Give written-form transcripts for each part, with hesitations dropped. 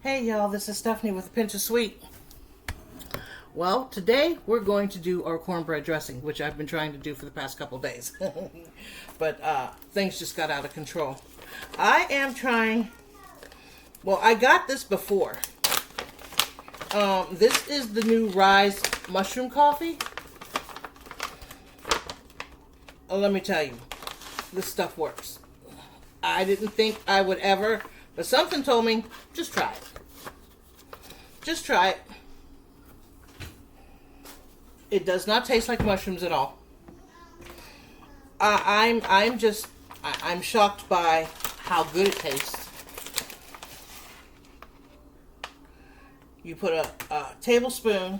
Hey y'all, this is Stephanie with a pinch of sweet. Well, today we're going to do our cornbread dressing, which I've been trying to do for the past couple days. But things just got out of control. I am trying, well, I got this before. This is the new Dries mushroom coffee. Let me tell you, this stuff works. I didn't think I would ever, but something told me, just try it. Just try it. It does not taste like mushrooms at all. I'm shocked by how good it tastes. You put a tablespoon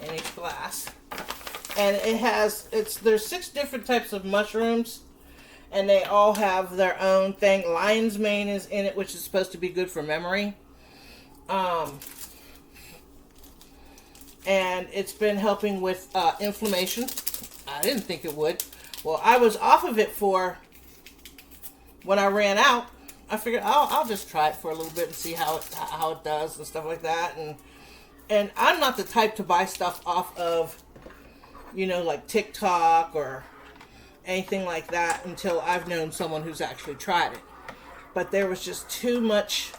in each glass, and there's 6 different types of mushrooms, and they all have their own thing. Lion's mane is in it, which is supposed to be good for memory. And it's been helping with inflammation. I didn't think it would. Well, I was off of it when I ran out. I figured I'll just try it for a little bit and see how it does and stuff like that. And I'm not the type to buy stuff off of, like TikTok or anything like that until I've known someone who's actually tried it. But there was just too much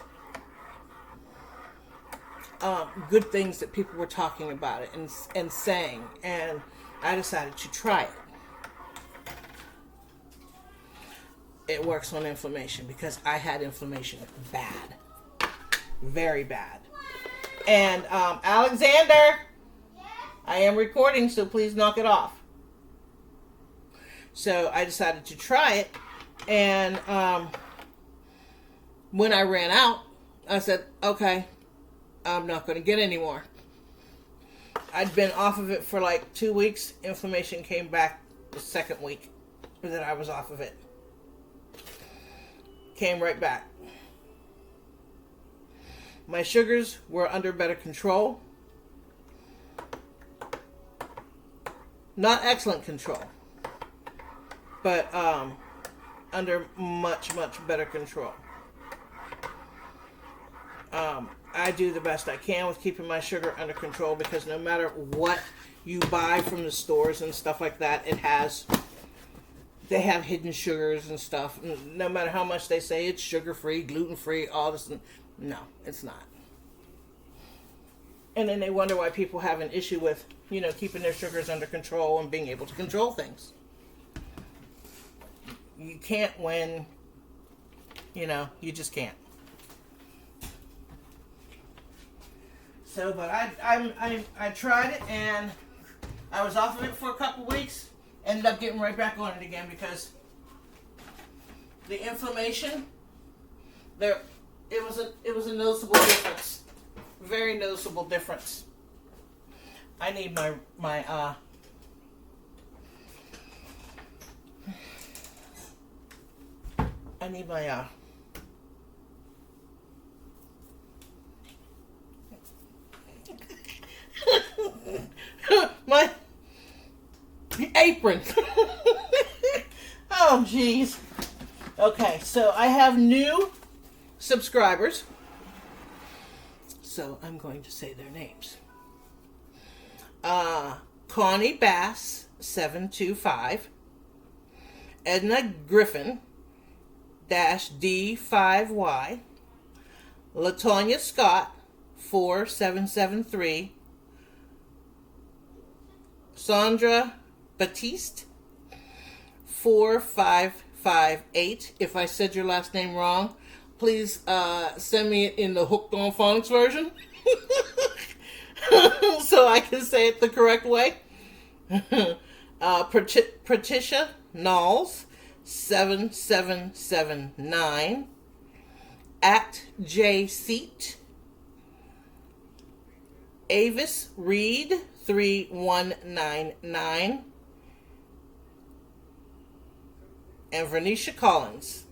good things that people were talking about it and saying, and I decided to try it. It works on inflammation because I had inflammation bad, very bad. And Alexander, I am recording, so please knock it off. So I decided to try it, and when I ran out, I said, okay, I'm not going to get any more. I'd been off of it for like 2 weeks. Inflammation came back the second week that I was off of it. Came right back. My sugars were under better control. Not excellent control, but under much, much better control. I do the best I can with keeping my sugar under control because no matter what you buy from the stores and stuff like that, they have hidden sugars and stuff. No matter how much they say it's sugar-free, gluten-free, all this, no, it's not. And then they wonder why people have an issue with, keeping their sugars under control and being able to control things. You can't win, you just can't. So, but I tried it, and I was off of it for a couple weeks. Ended up getting right back on it again because the inflammation it was a noticeable difference, very noticeable difference. I need my my apron. Oh, jeez. Okay, so I have new subscribers. So I'm going to say their names. Connie Bass 725, Edna Griffin -D5Y, Latonya Scott 4773, Sandra Batiste 4558. If I said your last name wrong, please send me it in the Hooked on Phonics version so I can say it the correct way. Patricia Knowles 7779, at J Seat, Avis Reed 3199, and Vernisha Collins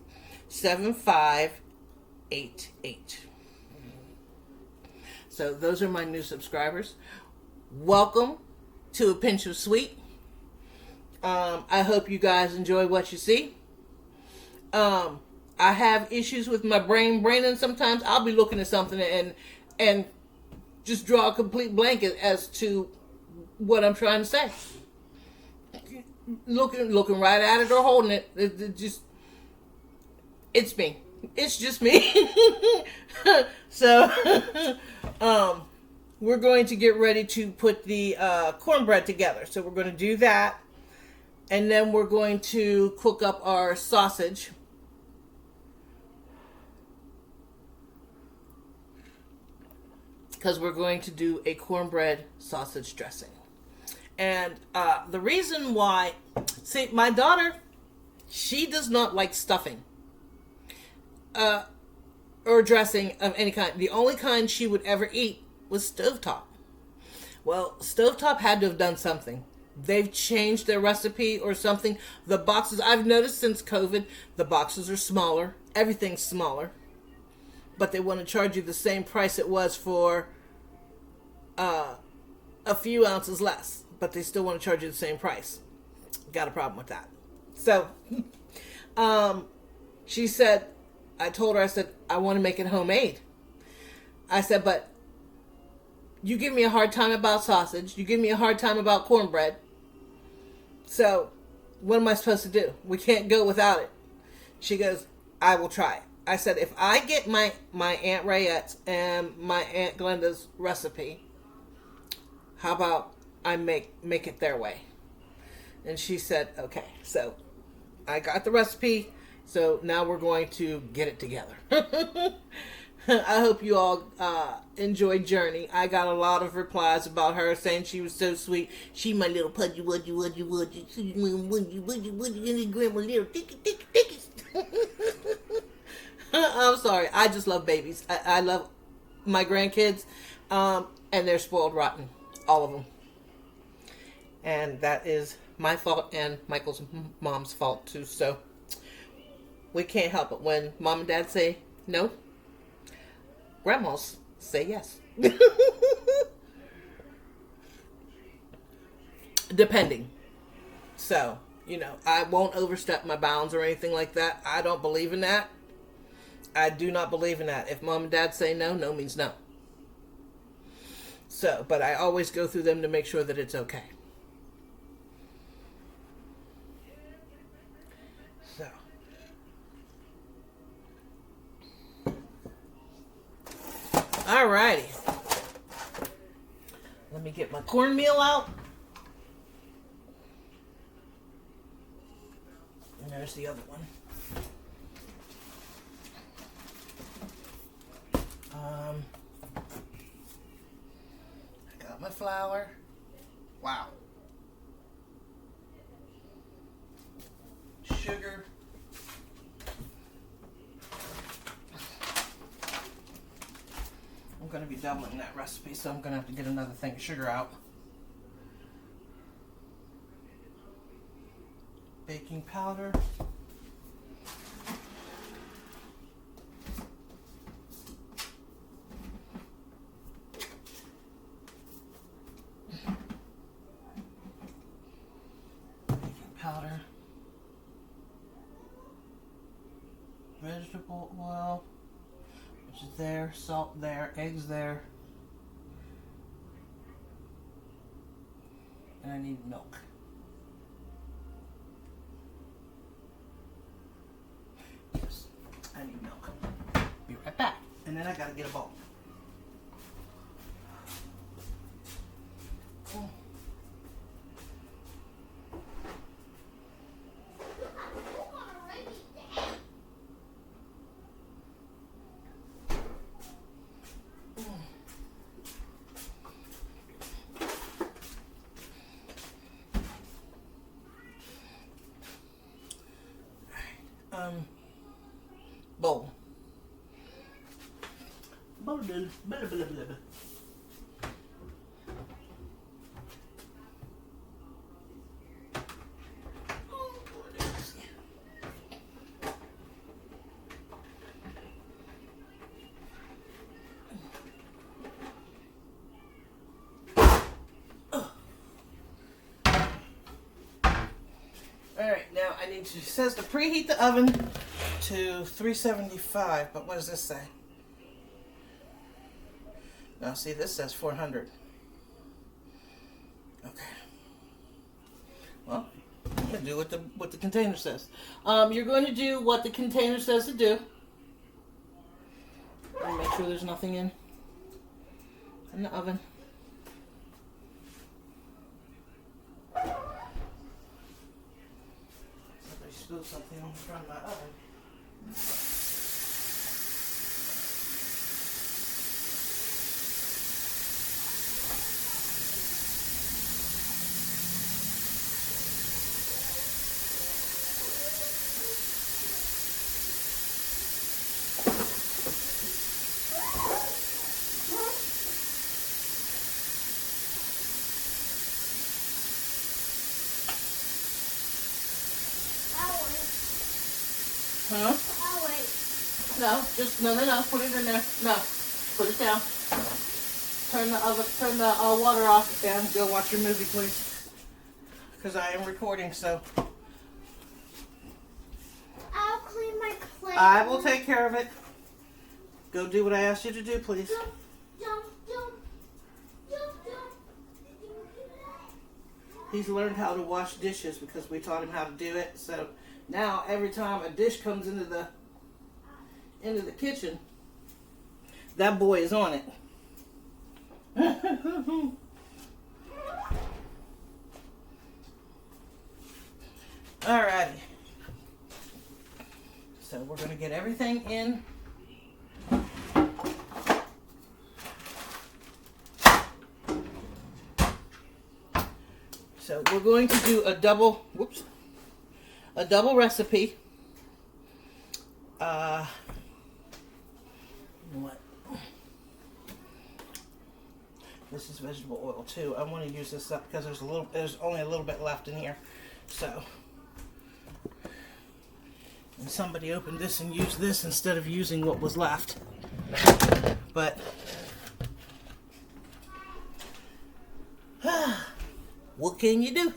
7588. So those are my new subscribers. Welcome to A Pinch of Sweet. I hope you guys enjoy what you see. I have issues with my brain, and sometimes I'll be looking at something and just draw a complete blank as to what I'm trying to say. Looking right at it or holding it, it's me. It's just me. So, we're going to get ready to put the cornbread together. So we're going to do that, and then we're going to cook up our sausage. Because we're going to do a cornbread sausage dressing. And the reason why, see, my daughter, she does not like stuffing or dressing of any kind. The only kind she would ever eat was stovetop. Well, stovetop had to have done something. They've changed their recipe or something. The boxes, I've noticed since COVID, the boxes are smaller. Everything's smaller. But they want to charge you the same price it was for a few ounces less. But they still want to charge you the same price. Got a problem with that. So, she said, I told her, I said, I want to make it homemade. I said, but you give me a hard time about sausage. You give me a hard time about cornbread. So, what am I supposed to do? We can't go without it. She goes, I will try it. I said, if I get my Aunt Rayette's and my Aunt Glenda's recipe, how about I make it their way? And she said, okay. So I got the recipe. So now we're going to get it together. I hope you all enjoyed Journey. I got a lot of replies about her saying she was so sweet. She my little pudgy wudgy. Grandma little ticky. I'm sorry. I just love babies. I love my grandkids. And they're spoiled rotten. All of them. And that is my fault and Michael's mom's fault too. So we can't help it. When mom and dad say no, grandmas say yes. Depending. So, I won't overstep my bounds or anything like that. I don't believe in that. I do not believe in that. If mom and dad say no, no means no. So, but I always go through them to make sure that it's okay. So. Alrighty. Let me get my cornmeal out. And there's the other one. I got my flour. Wow. Sugar. I'm going to be doubling that recipe, so I'm going to have to get another thing of sugar out. Baking powder. Powder, vegetable oil, which is there, salt there, eggs there, and I need milk. Yes, I need milk. Be right back. And then I gotta get a bowl. Bowl. Blah, blah, blah, blah, blah, blah. Alright, now I need to, it says to preheat the oven to 375, but what does this say? Now see, this says 400. Okay. Well, I'm gonna do what the container says. You're going to do what the container says to do. And make sure there's nothing in the oven. Somebody spilled something on the front of my oven. Huh? Oh, wait. No, just no. Put it in there. No, put it down. Turn the water off, and go watch your movie, please. Because I am recording, so. I'll clean my plate. I will take care of it. Go do what I asked you to do, please. Jump. He's learned how to wash dishes because we taught him how to do it. So now every time a dish comes into the kitchen, that boy is on it. Alrighty. So we're going to get everything in. So we're going to do a double recipe. What? This is vegetable oil too. I want to use this up because there's only a little bit left in here. So, and somebody opened this and used this instead of using what was left. But what can you do?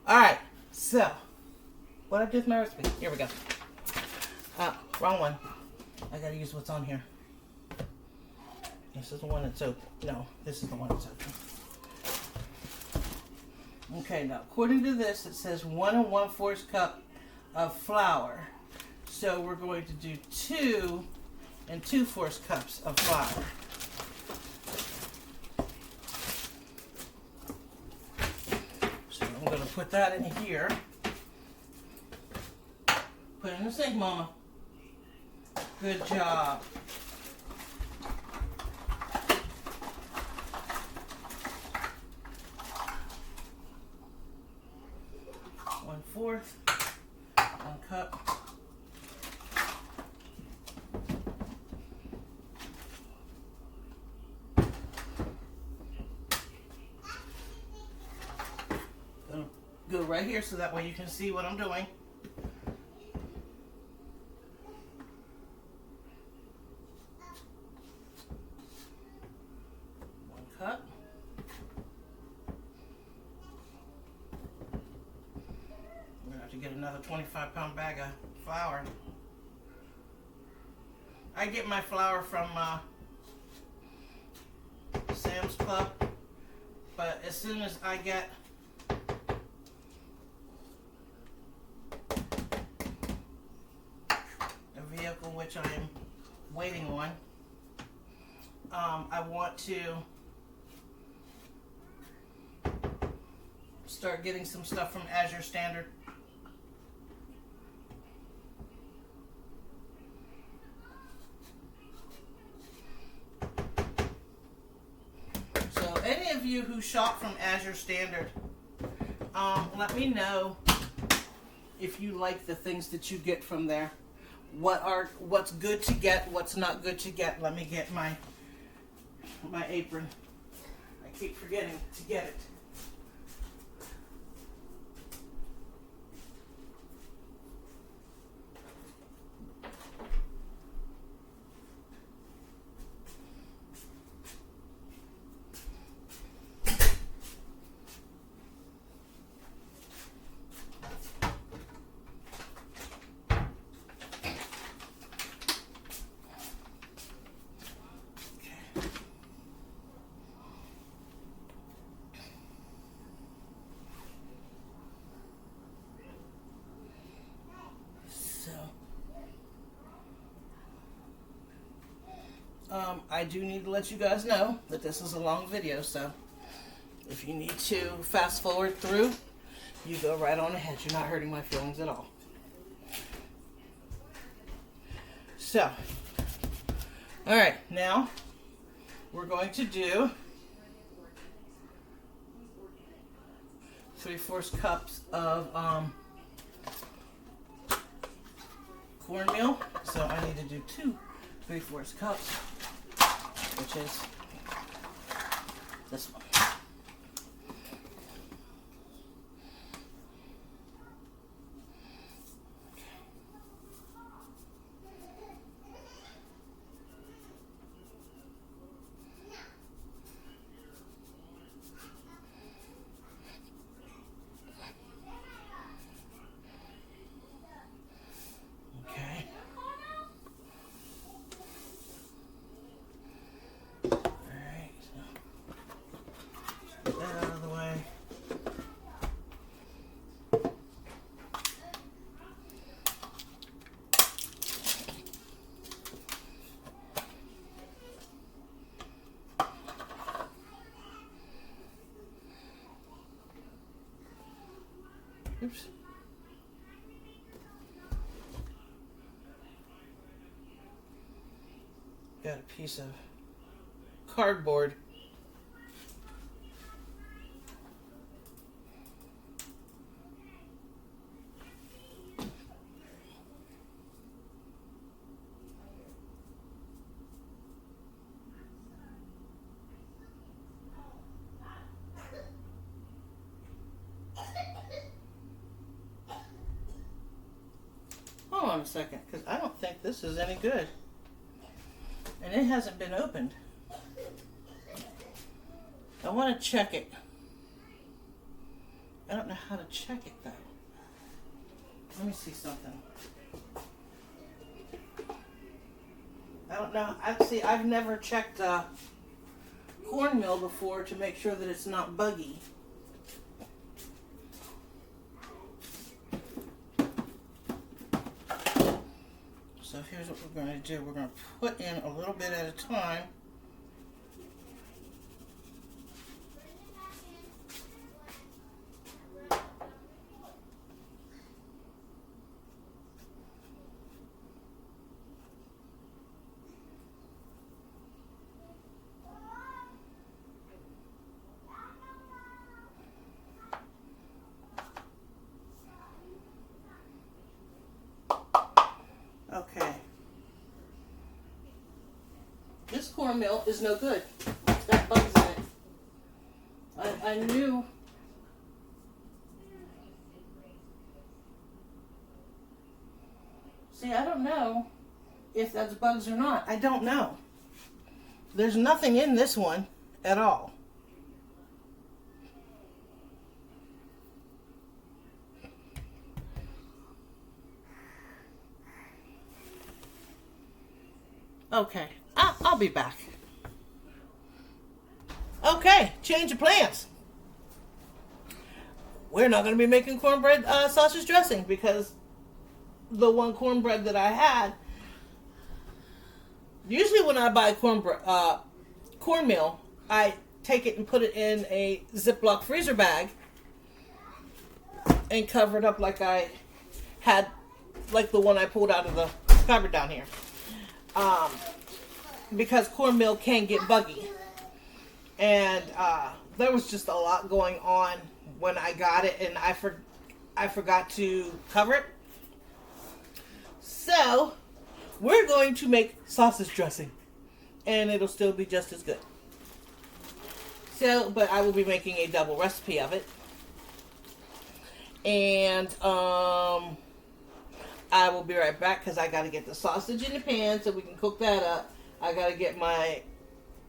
Alright, so what I do with my recipe? Here we go. Wrong one. I gotta use what's on here. This is the one that's open. No, this is the one that's open. Okay, now according to this, it says 1 1/4 cup of flour. So we're going to do 2 2/4 cups of flour. I'm going to put that in here. Put it in the sink, Mama. Good job. One-fourth, 1 cup. Go right here so that way you can see what I'm doing. One cup. We're gonna have to get another 25-pound bag of flour. I get my flour from Sam's Club, but as soon as I get vehicle, which I am waiting on, I want to start getting some stuff from Azure Standard. So any of you who shop from Azure Standard, let me know if you like the things that you get from there. What's good to get, what's not good to get. Let me get my apron. I keep forgetting to get it. I do need to let you guys know that this is a long video, so if you need to fast forward through, you go right on ahead. You're not hurting my feelings at all. So, all right, now we're going to do 3/4 cups of cornmeal. So I need to do 2 3/4 cups, which is this one. Oops. Got a piece of cardboard. Hold on a second, because I don't think this is any good. And it hasn't been opened. I want to check it. I don't know how to check it though. Let me see something. I don't know. I've never checked cornmeal before to make sure that it's not buggy. So here's what we're going to do. We're going to put in a little bit at a time. Okay. This cornmeal is no good. It's got bugs in it. I knew. See, I don't know if that's bugs or not. I don't know. There's nothing in this one at all. Okay, I'll be back. Okay, change of plans. We're not going to be making cornbread sausage dressing because the one cornbread that I had, usually when I buy cornmeal, I take it and put it in a Ziploc freezer bag and cover it up like I had, like the one I pulled out of the cupboard down here. Because cornmeal can get buggy. And there was just a lot going on when I got it, and I forgot to cover it. So, we're going to make sausage dressing, and it'll still be just as good. So, but I will be making a double recipe of it. And I will be right back because I got to get the sausage in the pan so we can cook that up. I got to get my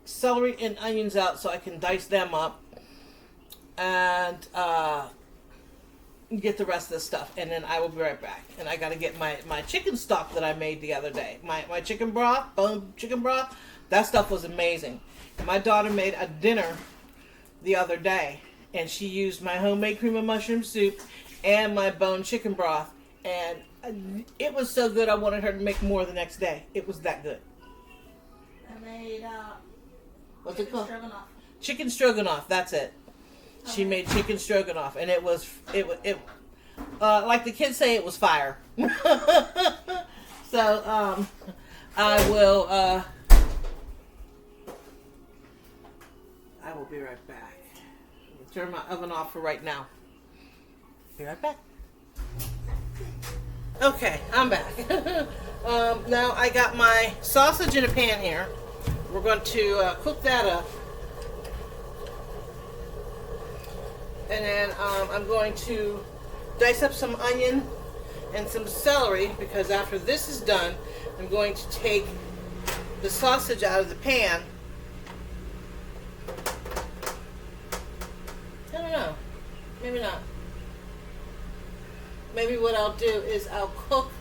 celery and onions out so I can dice them up and get the rest of the stuff. And then I will be right back. And I got to get my chicken stock that I made the other day. My chicken broth, bone chicken broth. That stuff was amazing. And my daughter made a dinner the other day. And she used my homemade cream of mushroom soup and my bone chicken broth. And it was so good I wanted her to make more the next day. It was that good. I made What's it called? stroganoff. Chicken stroganoff. That's it. She Okay. made chicken stroganoff, and it was like the kids say, it was fire. So I will be right back. Turn my oven off for right now. Be right back. Okay, I'm back. Now I got my sausage in a pan here. We're going to cook that up. And then I'm going to dice up some onion and some celery, because after this is done, I'm going to take the sausage out of the pan. I don't know. Maybe not. Maybe what I'll do is I'll cook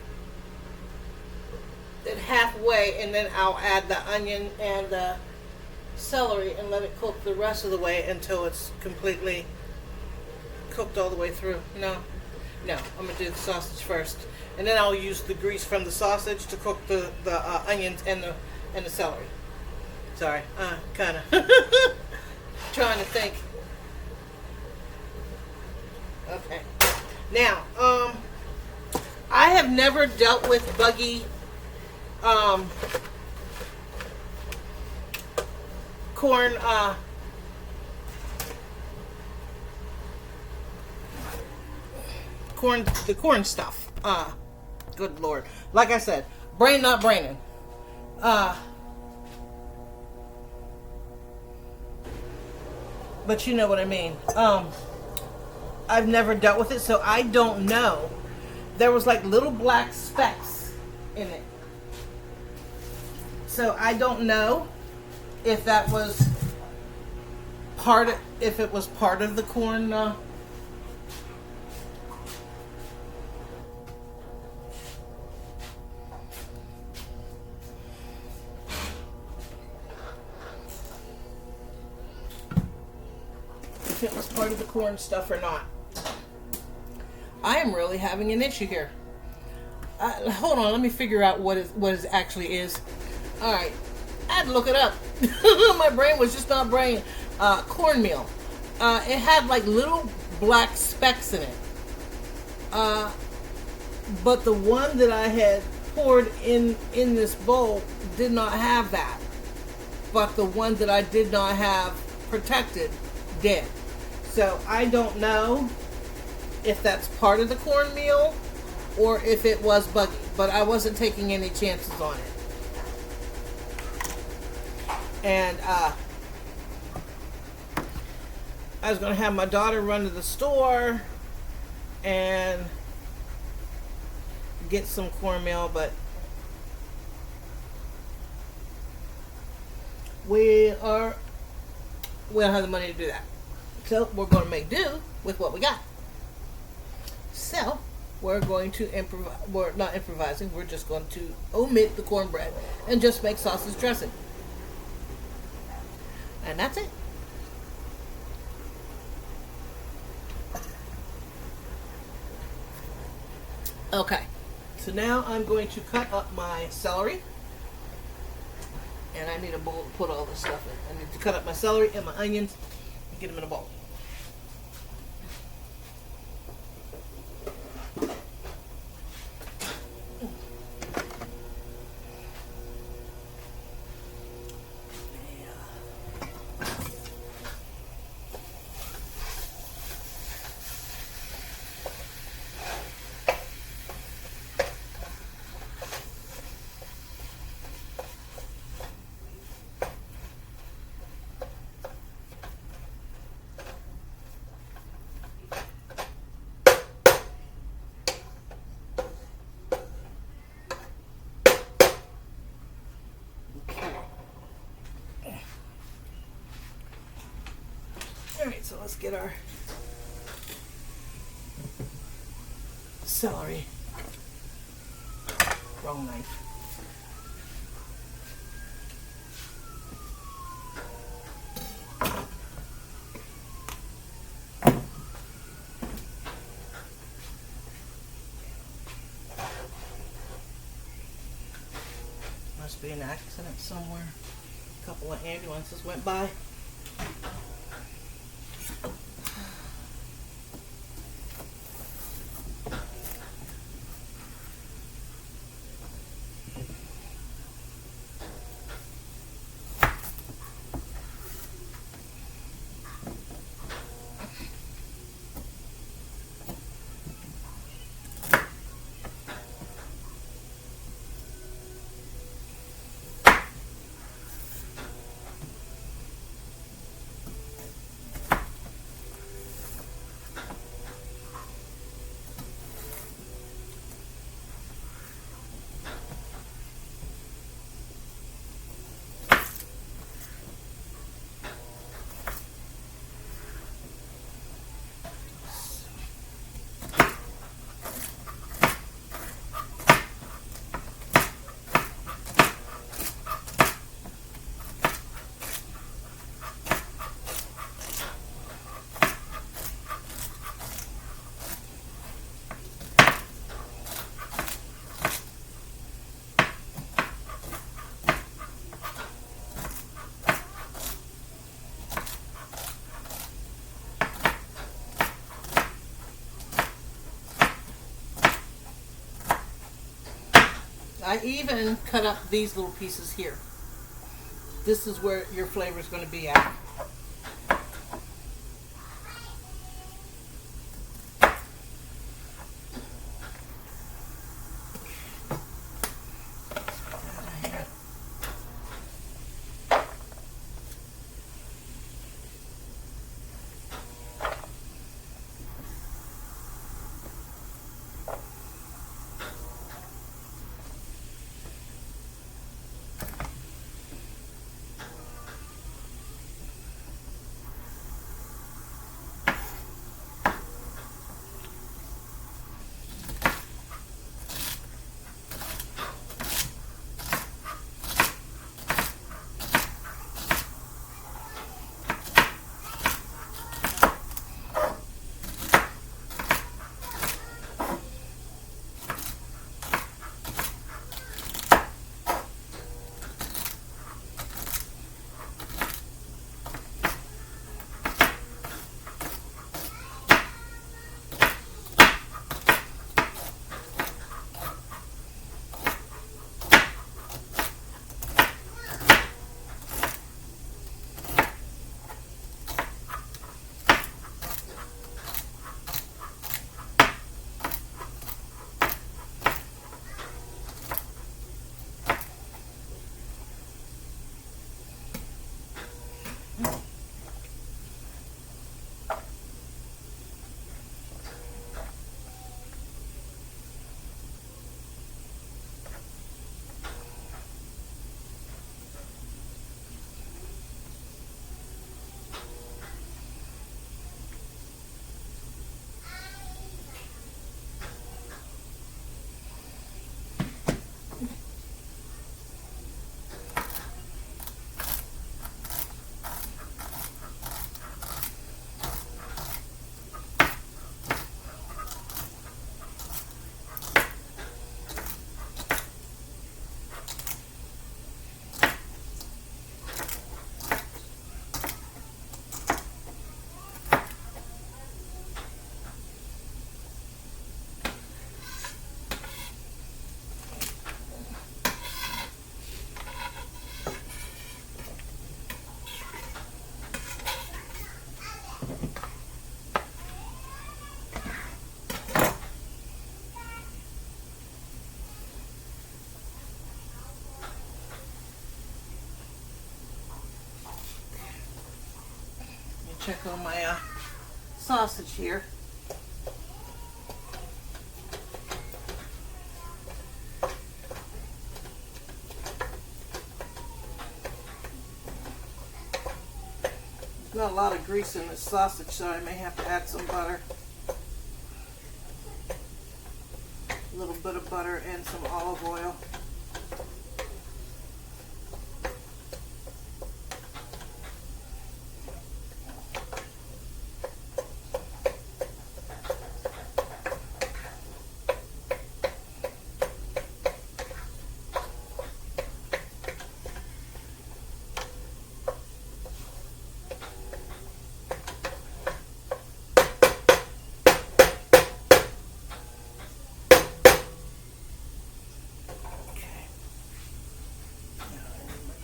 it halfway, and then I'll add the onion and the celery and let it cook the rest of the way until it's completely cooked all the way through. No, I'm gonna do the sausage first, and then I'll use the grease from the sausage to cook the onions and the celery. Sorry, kind of trying to think. Okay, now I have never dealt with buggy corn the corn stuff. Good Lord. Like I said, brain not braining. But you know what I mean. I've never dealt with it, so I don't know. There was like little black specks in it. So I don't know if that was if it was part of the corn if it was part of the corn stuff or not. I am really having an issue here. Hold on, let me figure out what it actually is. All right, I had to look it up. My brain was just not brain. Cornmeal. It had like little black specks in it. But the one that I had poured in this bowl did not have that. But the one that I did not have protected did. So I don't know if that's part of the cornmeal or if it was buggy. But I wasn't taking any chances on it. And I was going to have my daughter run to the store and get some cornmeal, but we don't have the money to do that. So we're going to make do with what we got. So we're going to improvise. We're not improvising. We're just going to omit the cornbread and just make sausage dressing. And that's it. Okay. So now I'm going to cut up my celery. And I need a bowl to put all this stuff in. I need to cut up my celery and my onions and get them in a bowl. Alright, so let's get our celery. Wrong knife. Must be an accident somewhere. A couple of ambulances went by. I even cut up these little pieces here. This is where your flavor is going to be at. Check on my sausage here. There's not a lot of grease in this sausage, so I may have to add some butter. A little bit of butter and some olive oil.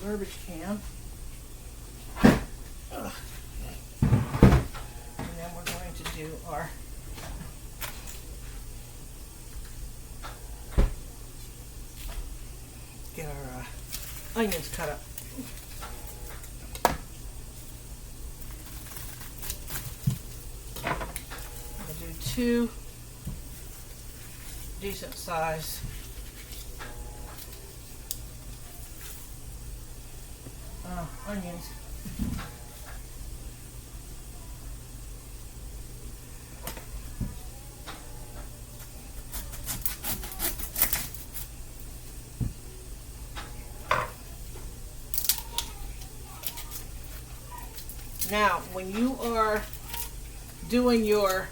garbage can. Ugh. And then we're going to do our get our onions cut up. I'm going to do 2 decent size onions. Now, when you are doing your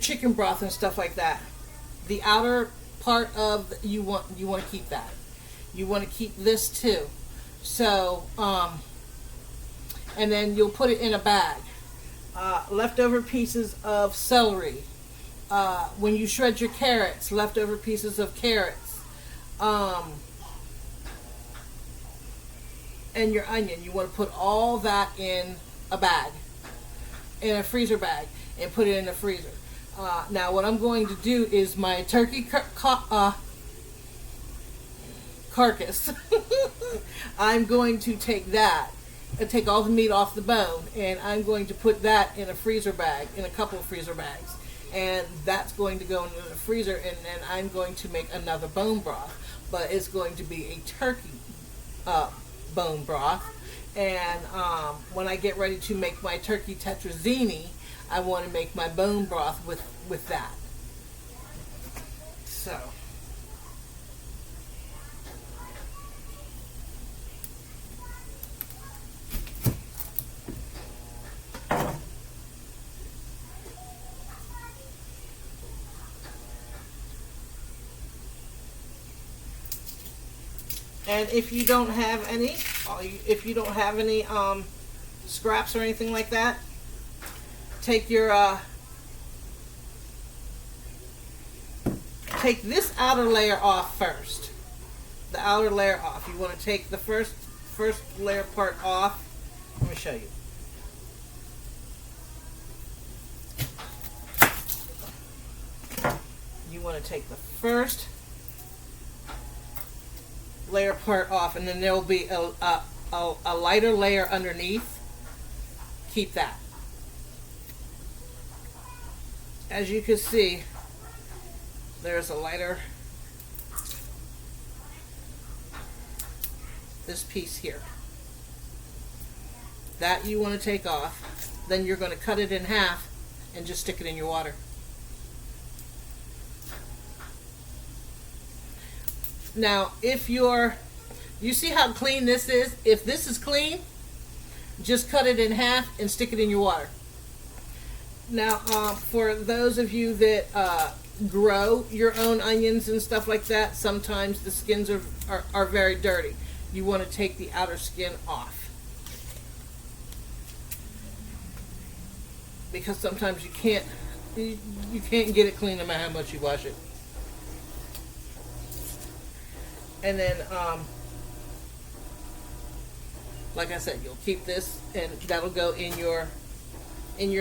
chicken broth and stuff like that, the outer part of you want to keep that. You want to keep this too. So, and then you'll put it in a bag. Leftover pieces of celery. When you shred your carrots, leftover pieces of carrots, and your onion, you want to put all that in a bag, in a freezer bag, and put it in the freezer. Now what I'm going to do is my turkey carcass. I'm going to take that and take all the meat off the bone, and I'm going to put that in a freezer bag, in a couple of freezer bags. And that's going to go into the freezer, and then I'm going to make another bone broth. But it's going to be a turkey bone broth. And when I get ready to make my turkey tetrazzini, I want to make my bone broth with that. So. And if you don't have any, scraps or anything like that, take your take this outer layer off first. The outer layer off. You want to take the first layer part off. Let me show you. You want to take the first layer part off, and then there will be a lighter layer underneath. Keep that. As you can see, there's a lighter, this piece here. That you want to take off. Then you're going to cut it in half and just stick it in your water. Now, if you see how clean this is? If this is clean, just cut it in half and stick it in your water. Now, for those of you that grow your own onions and stuff like that, sometimes the skins are very dirty. You want to take the outer skin off, because sometimes you can't get it clean no matter how much you wash it. And then, like I said, you'll keep this, and that'll go in your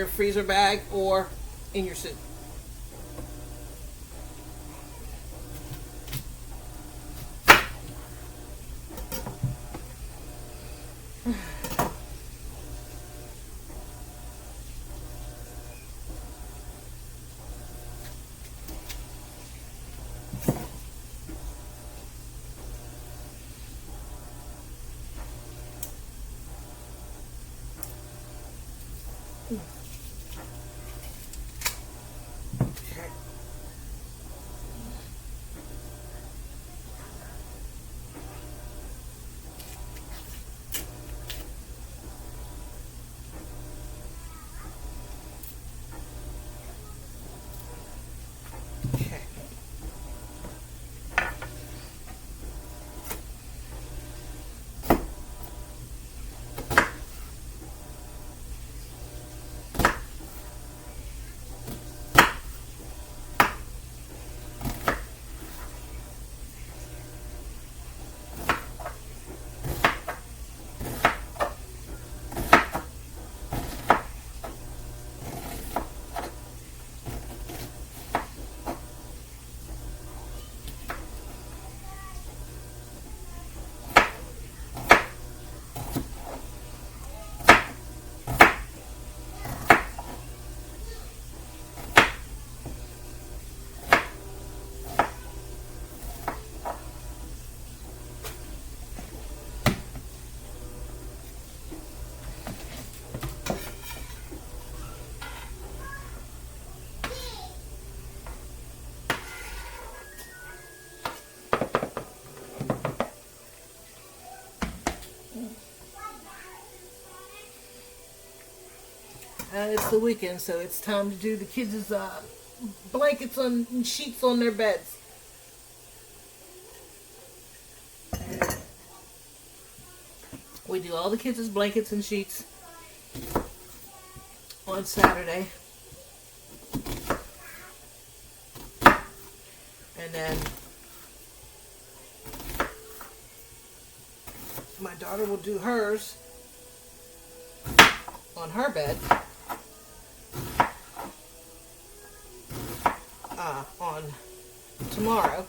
freezer bag or in your soup. And it's the weekend, so it's time to do the kids' blankets and sheets on their beds. We do all the kids' blankets and sheets on Saturday. And then my daughter will do hers on her bed on tomorrow.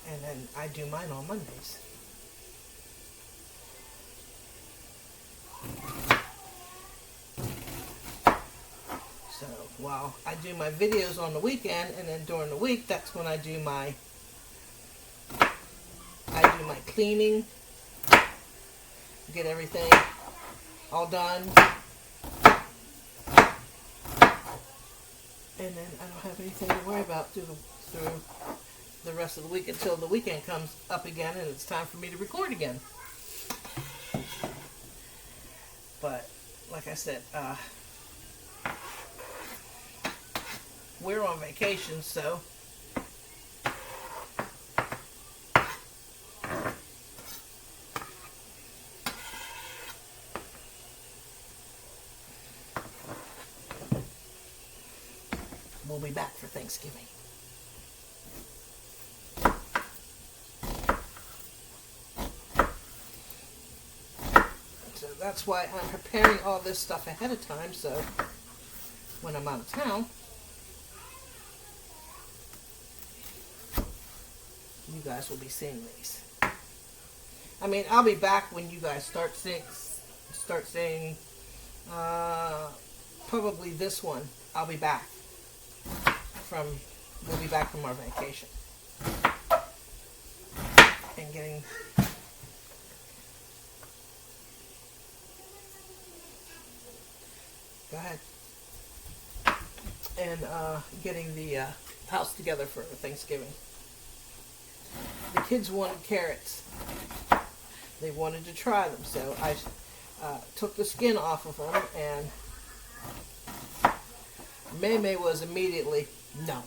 And then I do mine on Mondays. So while I do my videos on the weekend, and then during the week, that's when I do my cleaning, get everything all done, and then I don't have anything to worry about through the rest of the week until the weekend comes up again and it's time for me to record again. But like I said, we're on vacation, so we'll be back for Thanksgiving. So that's why I'm preparing all this stuff ahead of time, so when I'm out of town, you guys will be seeing these. I mean, I'll be back when you guys start seeing probably this one. I'll be back we'll be back from our vacation and getting go ahead and getting the house together for Thanksgiving. The kids wanted carrots. They wanted to try them, so I took the skin off of them, and May was immediately no.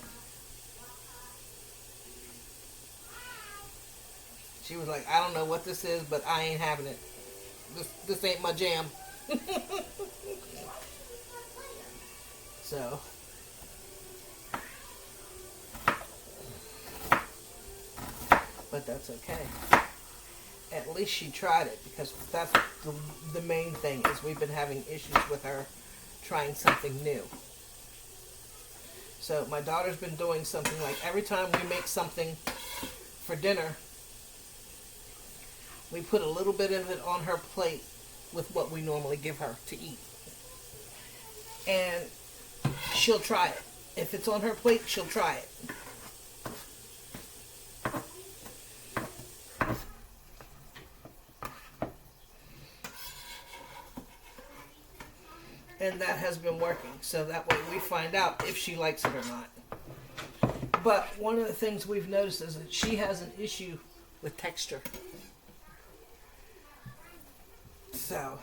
She was like, I don't know what this is, but I ain't having it. This ain't my jam. So but that's okay. At least she tried it, because that's the main thing, is we've been having issues with her trying something new. So my daughter's been doing something like every time we make something for dinner, we put a little bit of it on her plate with what we normally give her to eat. And she'll try it. If it's on her plate, she'll try it. And that has been working, so that way we find out if she likes it or not. But one of the things we've noticed is that she has an issue with texture. So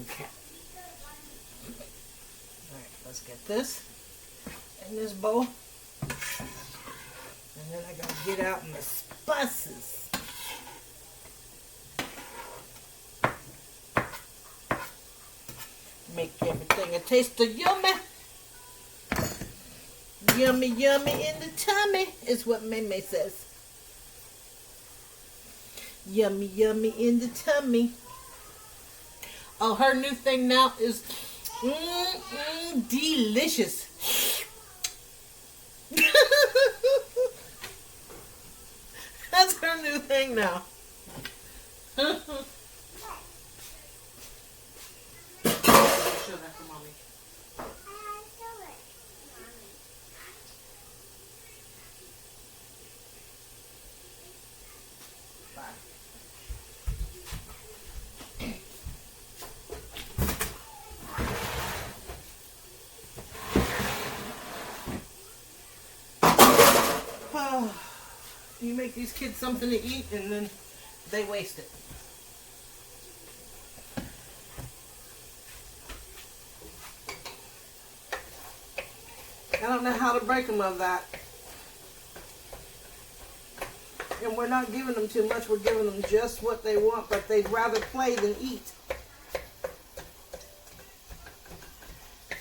okay. Alright, let's get this in this bowl. And then I gotta get out my spices. Make everything a taste of yummy. Yummy, yummy in the tummy is what May says. Yummy, yummy in the tummy. Oh, her new thing now is delicious. That's her new thing now. Show that to mommy. You make these kids something to eat and then they waste it. I don't know how to break them of that. And we're not giving them too much. We're giving them just what they want, but they'd rather play than eat.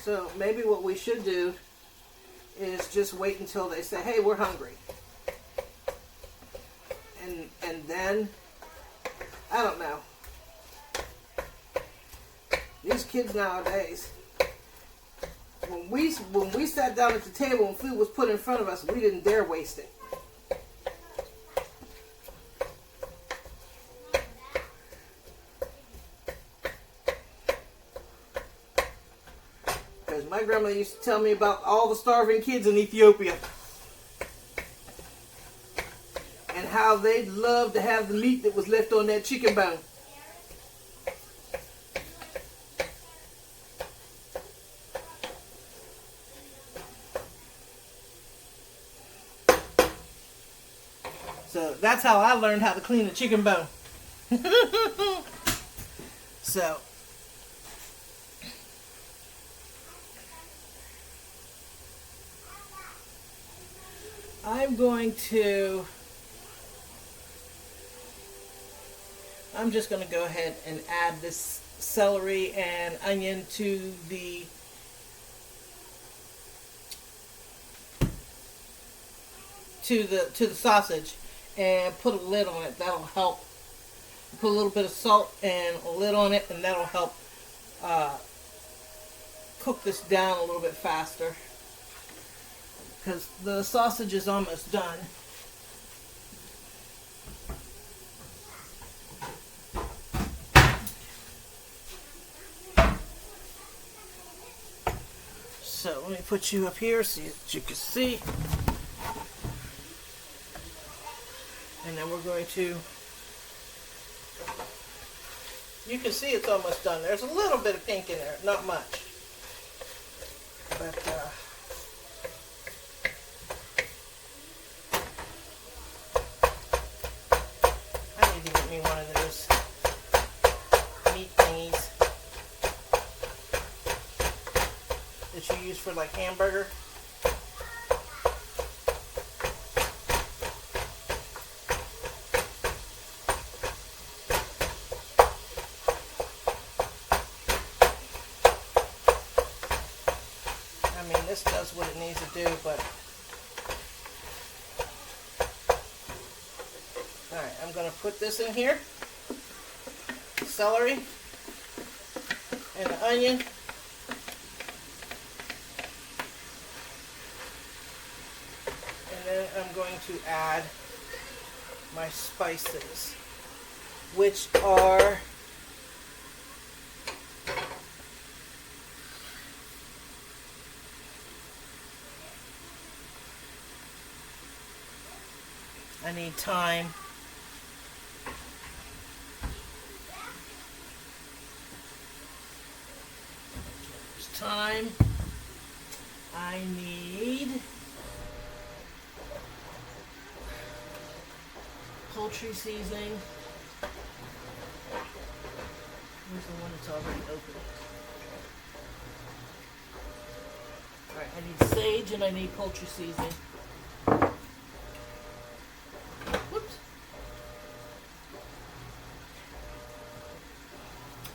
So maybe what we should do is just wait until they say, hey, we're hungry. And then, I don't know. These kids nowadays, when we sat down at the table and food was put in front of us, we didn't dare waste it. Because my grandma used to tell me about all the starving kids in Ethiopia. And how they'd love to have the meat that was left on that chicken bone. So that's how I learned how to clean a chicken bone. So I'm just going to go ahead and add this celery and onion to the sausage and put a lid on it. That'll help. Put a little bit of salt and a lid on it, and that'll help cook this down a little bit faster, because the sausage is almost done. So let me put you up here so you can see. And then we're going to, you can see it's almost done. There's a little bit of pink in there, not much. But I need to get me one of those meat thingies that you use for like hamburger. This does what it needs to do, but alright, I'm going to put this in here, celery and the onion, and then I'm going to add my spices, which are I need thyme. There's thyme. I need poultry seasoning. Where's the one that's already open? Alright, I need sage and I need poultry seasoning.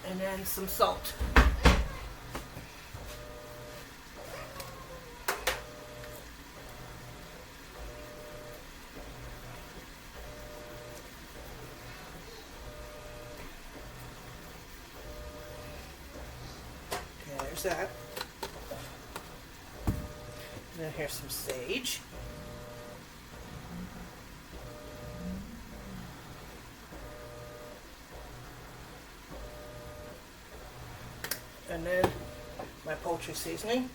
And then some salt. there's that. And then here's some sage. And then my poultry seasoning.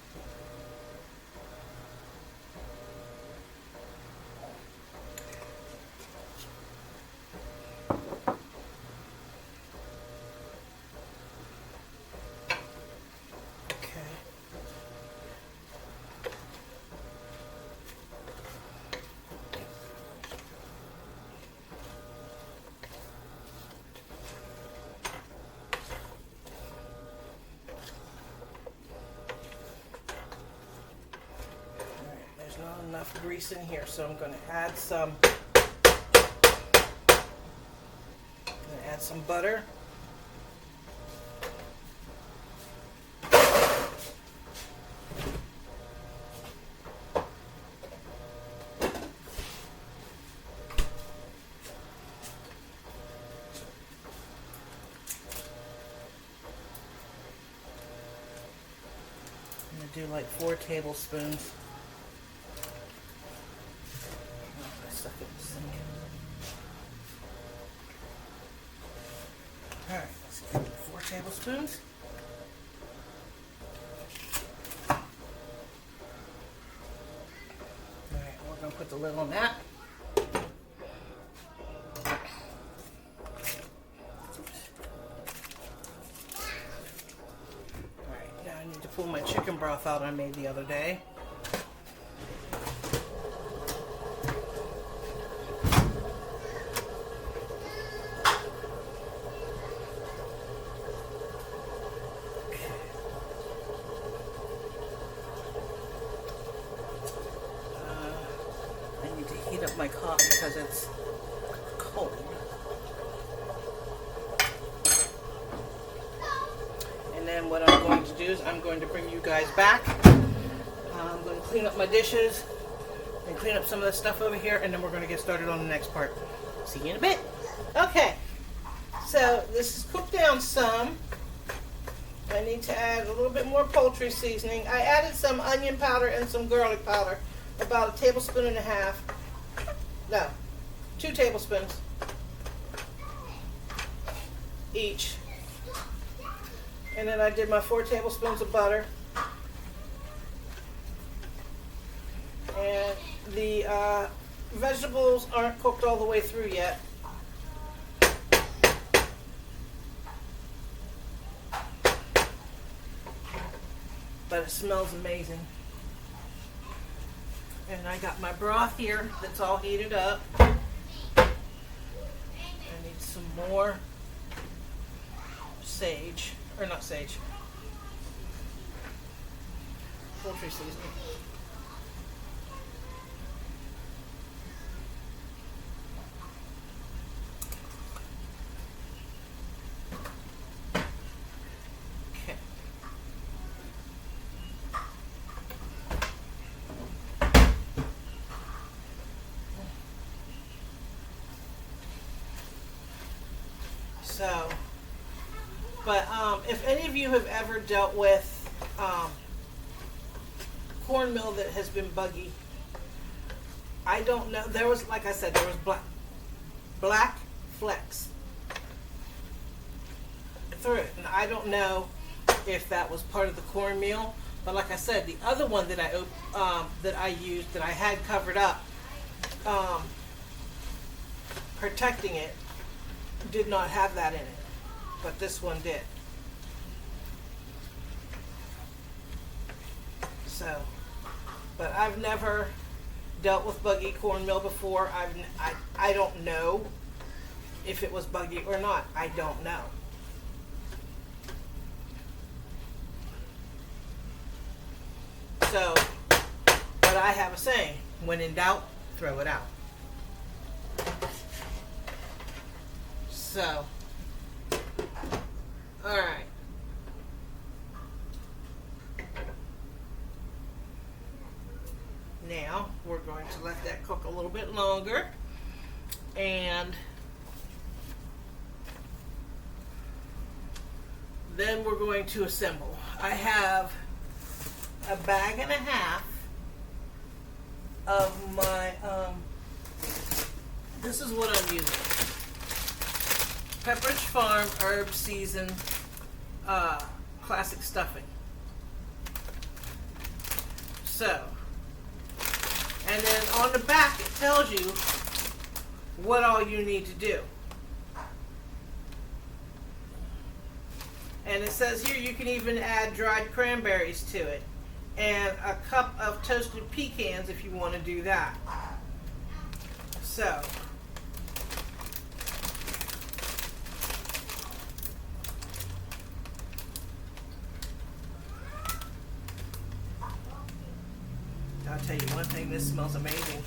Not enough grease in here, so I'm going to add some. Butter. I'm going to do like 4 tablespoons. Stuff in the sink. Alright, let's give it 4 tablespoons. Alright, we're going to put the lid on that. Alright, now I need to pull my chicken broth out I made the other day. Heat up my coffee because it's cold. And then what I'm going to do is I'm going to bring you guys back. I'm going to clean up my dishes and clean up some of the stuff over here, and then we're going to get started on the next part. See you in a bit. Okay, so this is cooked down some. I need to add a little bit more poultry seasoning. I added some onion powder and some garlic powder, about 1.5 tablespoons. No, 2 tablespoons each. And then I did my 4 tablespoons of butter. And the vegetables aren't cooked all the way through yet. But it smells amazing. And I got my broth here that's all heated up. I need some more sage, or not sage, poultry seasoning. So, but if any of you have ever dealt with cornmeal that has been buggy, I don't know. There was, like I said, there was black flecks through it, and I don't know if that was part of the cornmeal. But like I said, the other one that I used, that I had covered up, protecting it, did not have that in it, but this one did. So, but I've never dealt with buggy cornmeal before. I don't know if it was buggy or not. I don't know. So, but I have a saying: when in doubt, throw it out. So, all right. Now we're going to let that cook a little bit longer, and then we're going to assemble. I have a bag and a half of my, this is what I'm using. Pepperidge Farm herb seasoned classic stuffing. So, and then on the back it tells you what all you need to do. And it says here you can even add dried cranberries to it. And a cup of toasted pecans if you want to do that. So, I'll tell you one thing, this smells amazing.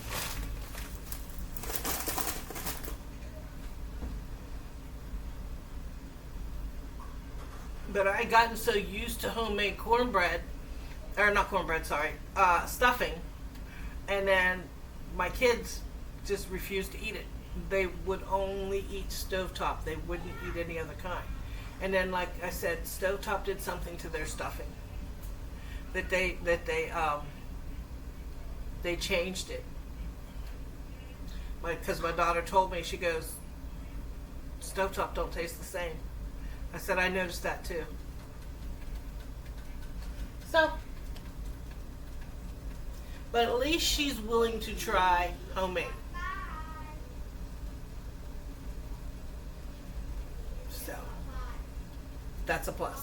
But I had gotten so used to homemade cornbread, or not cornbread, sorry, stuffing, and then my kids just refused to eat it. They would only eat stovetop. They wouldn't eat any other kind. And then, like I said, stovetop did something to their stuffing. They changed it. Because my daughter told me, she goes, stovetop don't taste the same. I said, I noticed that too. So, but at least she's willing to try homemade. So, that's a plus.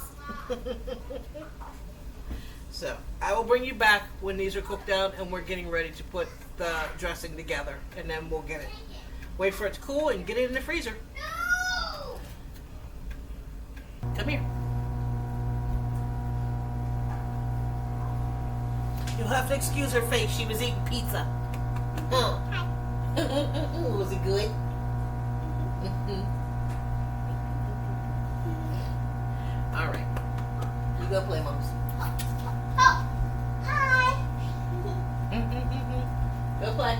So, I will bring you back when these are cooked down and we're getting ready to put the dressing together, and then we'll get it. Wait for it to cool and get it in the freezer. Come here. You'll have to excuse her face. She was eating pizza. Huh? Was it good? All right. You go play, Mums. Oh, hi. Go play.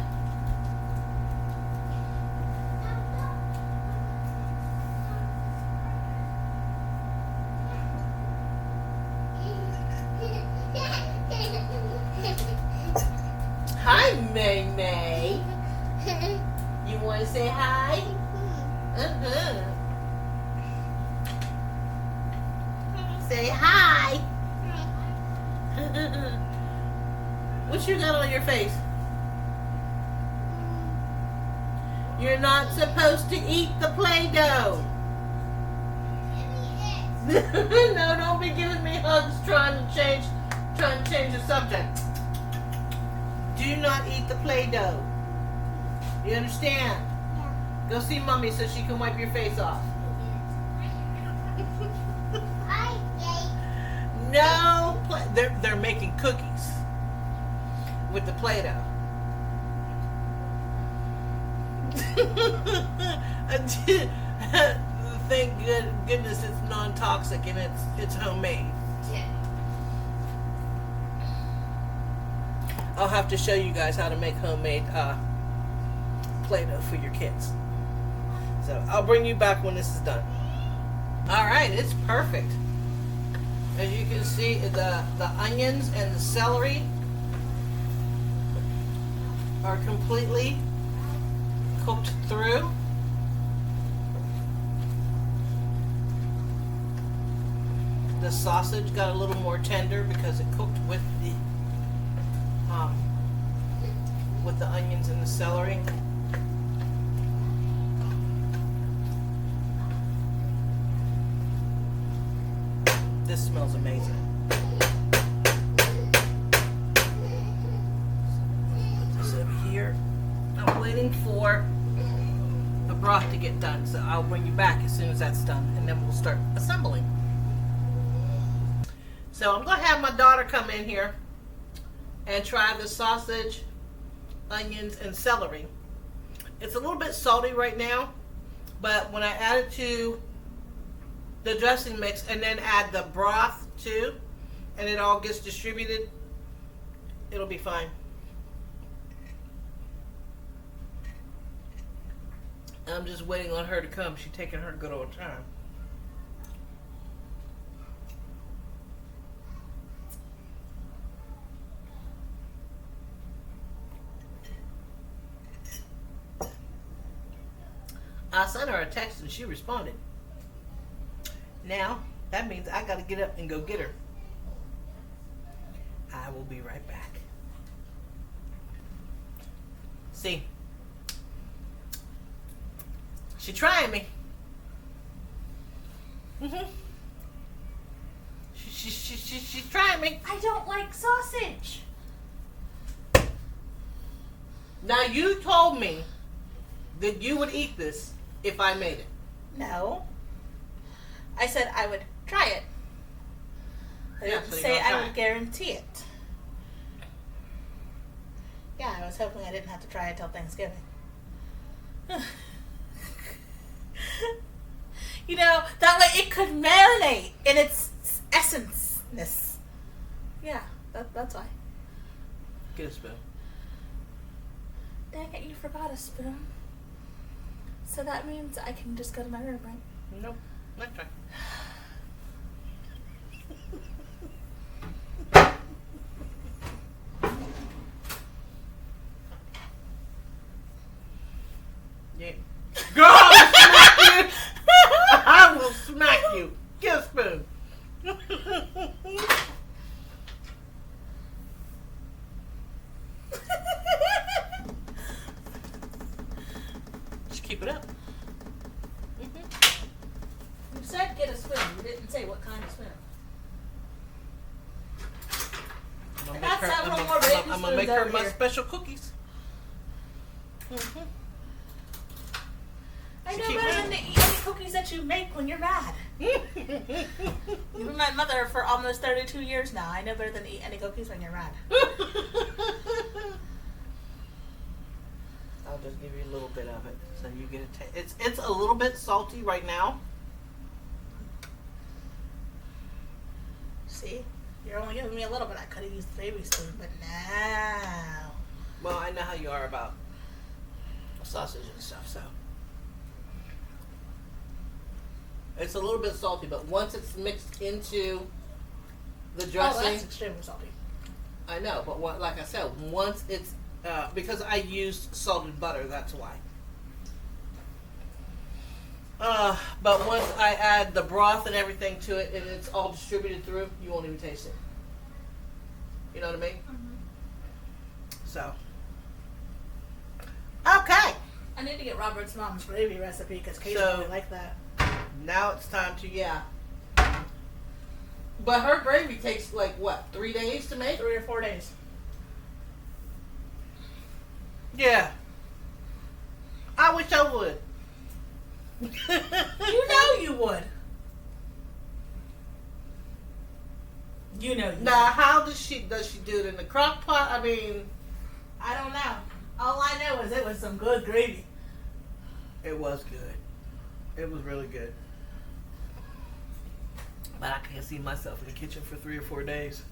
Hi, May May. You want to say hi? Uh-huh. Say hi. What you got on your face? You're not supposed to eat the Play-Doh. No, don't be giving me hugs trying to change the subject. Do not eat the Play-Doh. You understand? Yeah. Go see Mommy so she can wipe your face off. No, they're making cookies with the Play-Doh. Thank goodness it's non-toxic and it's homemade. I'll have to show you guys how to make homemade Play-Doh for your kids. So I'll bring you back when this is done. All right, it's perfect. As you can see, the onions and the celery are completely cooked through. The sausage got a little more tender because it cooked with the onions and the celery. This smells amazing. Put this over here. I'm waiting for the broth to get done, so I'll bring you back as soon as that's done, and then we'll start assembling. So I'm going to have my daughter come in here and try the sausage, onions, and celery. It's a little bit salty right now, but when I add it to the dressing mix and then add the broth too, and it all gets distributed, it'll be fine. I'm just waiting on her to come. She's taking her good old time. I sent her a text and she responded. Now, that means I gotta get up and go get her. I will be right back. See, she trying me. She's trying me. I don't like sausage. Now you told me that you would eat this if I made it. No. I said I would try it. I Yeah, didn't so you're say gonna I try would it. guarantee it. Yeah, I was hoping I didn't have to try it till Thanksgiving. You know, that way it could marinate in its essence-ness. Yeah, that's why. Get a spoon. Dang it, you forgot a spoon. So that means I can just go to my room, right? Nope. Next time. Yeah. Girl, I will smack you. Get a spoon. Just keep it up. You said get a spoon. You didn't say what kind of spoon. I got several more baby I'm gonna make spoons her over my here. special cookies. I know Keep better it. than to eat any cookies that you make when you're mad. You've been my mother for almost 32 years now. I know better than to eat any cookies when you're mad. I'll just give you a little bit of it so you get a taste. It's a little bit salty right now. See? You're only giving me a little bit. I could have used the baby spoon, but now. Well, I know how you are about sausage and stuff, so. It's a little bit salty, but once it's mixed into the Oh, dressing, that's extremely salty. I know, but like I said, once it's because I used salted butter, that's why. But once I add the broth and everything to it, and it's all distributed through, you won't even taste it. You know what I mean? So, okay. I need to get Robert's mom's gravy recipe because Katie So- really like that. Now it's time to But her gravy takes like what, 3 days to make? 3 or 4 days. Yeah. I wish I would. You know you would. You know you Now, how does she do it in the crock pot? I mean, would. I don't know. All I know is it was some good gravy. it was good. It was really good. But I can't see myself in the kitchen for 3 or 4 days.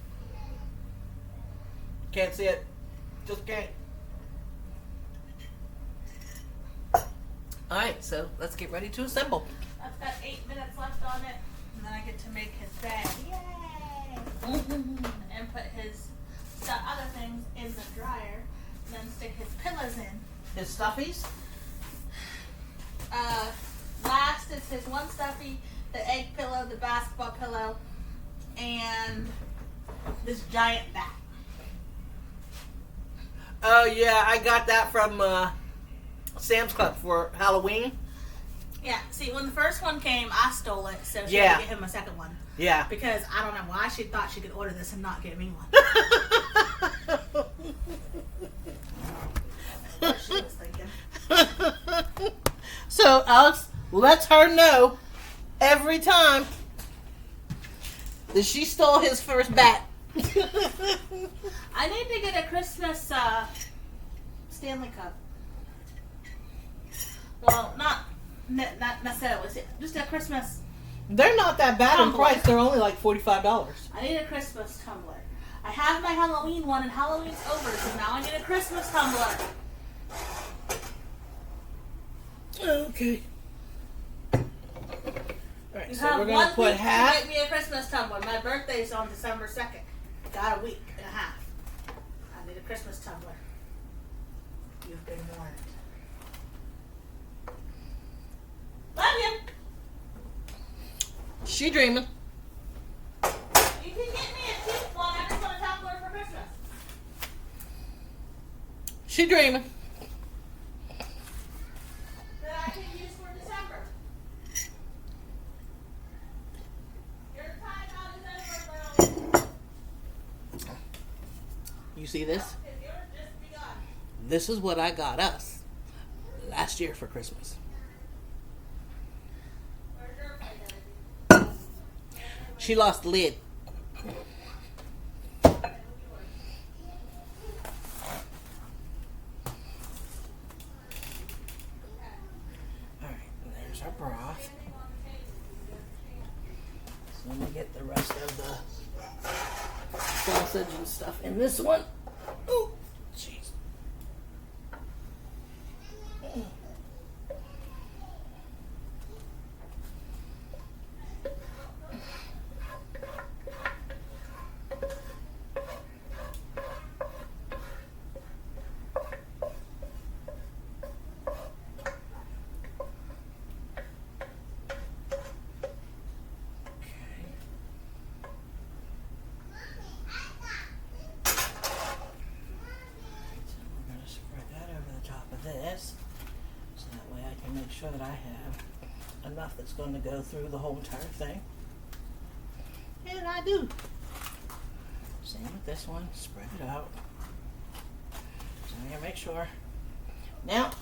Can't see it. Just can't. Alright, so let's get ready to assemble. I've got 8 minutes left on it, and then I get to make his bed. Yay! And put his other things in the dryer, and then stick his pillows in. His stuffies? Last is his one stuffy, the egg pillow, the basketball pillow, and this giant bat. Oh yeah, I got that from Sam's Club for Halloween. Yeah, see, when the first one came, I stole it, so she Yeah. had to get him a second one. Yeah. Because I don't know why she thought she could order this and not get me one. What she was thinking. So Alex lets her know every time that she stole his first bat. I need to get a Christmas Stanley Cup. Well, not necessarily, just a Christmas. They're not that bad in Tumbler. price. They're only like $45. I need a Christmas tumbler. I have my Halloween one, and Halloween's over, so now I need a Christmas tumbler. Okay. Alright, You so have we're going one to put week half. to make me a Christmas tumbler. My birthday's on December 2nd. Got a week and a half. I need a Christmas tumbler. You've been warned. Love you. She dreaming. You can get me a cheap one. I just want to talk to her for Christmas. She dreaming. That I can use for December. Your time out is over, girl. You see this? If yours just begun. This is what I got us last year for Christmas. Where's your plate, Daddy? She lost the lid. Alright, there's our broth. So let me get the rest of the sausage and stuff in this one. Oh, jeez. This so that way I can make sure that I have enough that's going to go through the whole entire thing, and I do. Same with this one. Spread it out so I'm going to make sure. Now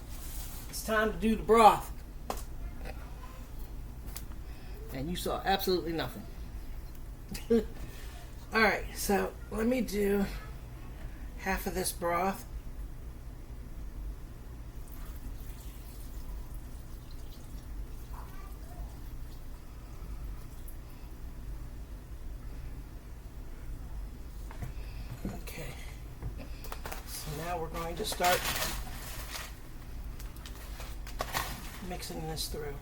it's time to do the broth, and you saw absolutely nothing. Alright, so let me do half of this broth. Okay, so now we're going to start mixing this through.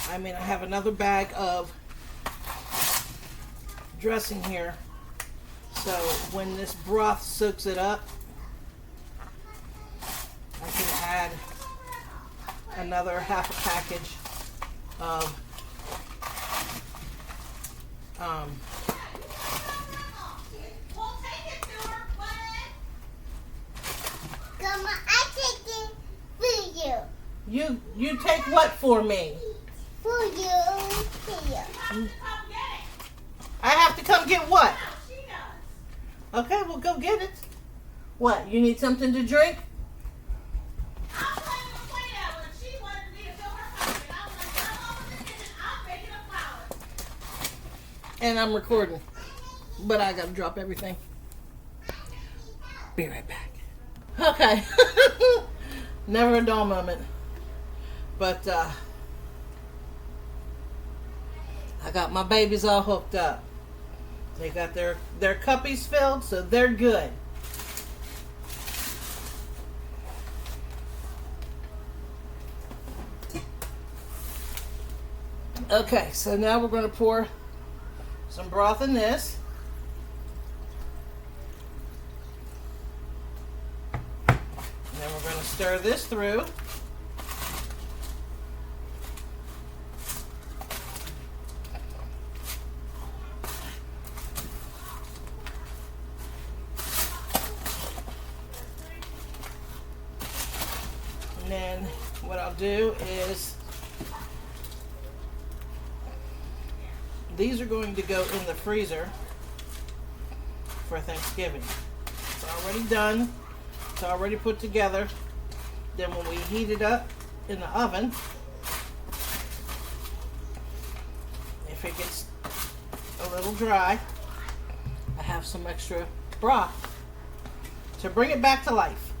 I have another bag of dressing here, so when this broth soaks it up, I can add another half a package of Well, take it to her, bud. Grandma, I take it for you. You take what for me? For you. Here. Come get it. I have to come get what? No, she does. Okay, well go get it. What, you need something to drink? I'm playing with Play-Doh, and she wanted me to fill her pocket. I was like, run over to the kitchen. I'm making a flower. And I'm recording, but I gotta drop everything. Be right back. Okay. Never a dull moment. But I got my babies all hooked up. They got their cuppies filled, so they're good. Okay, so now we're going to pour some broth in this. And then we're going to stir this through. And then what I'll do is these are going to go in the freezer for Thanksgiving. It's already done. It's already put together. Then when we heat it up in the oven, if it gets a little dry, I have some extra broth to bring it back to life.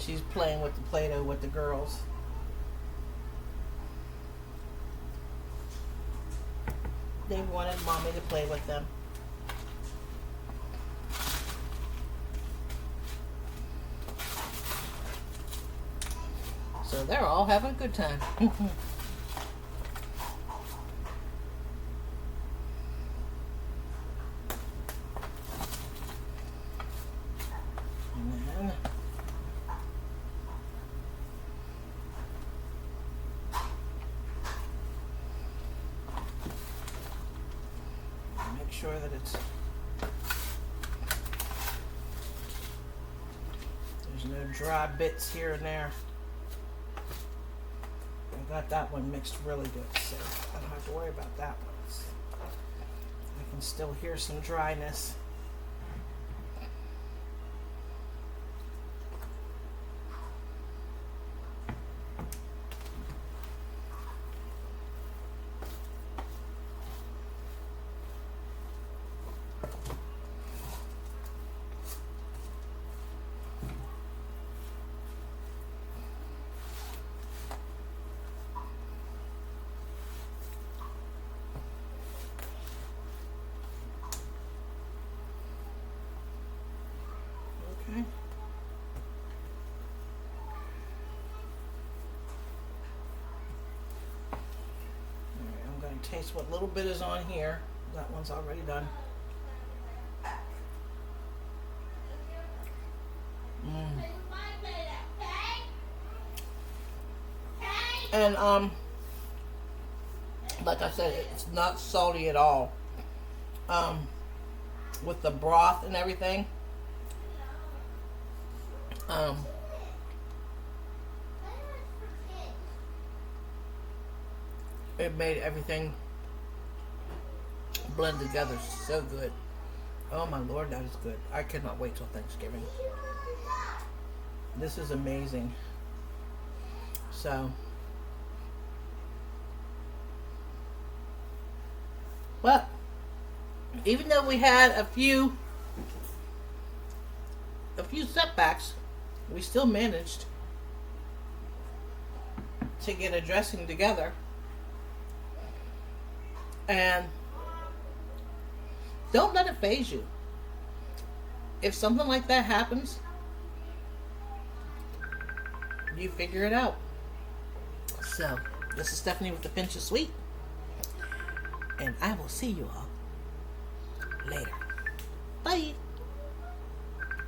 She's playing with the Play-Doh with the girls. They wanted mommy to play with them. So they're all having a good time. And then make sure that there's no dry bits here and there. I got that one mixed really good, so I don't have to worry about that one. I can still hear some dryness. Okay. Alright, I'm going to taste what little bit is on here. That one's already done. And like I said, it's not salty at all. With the broth and everything. It made everything blend together so good. Oh my Lord, that is good. I cannot wait till Thanksgiving. This is amazing. So, well, even though we had a few setbacks, we still managed to get a dressing together. And don't let it faze you. If something like that happens, you figure it out. So, this is Stephanie with the Pinch of Sweet. And I will see you all later. Bye.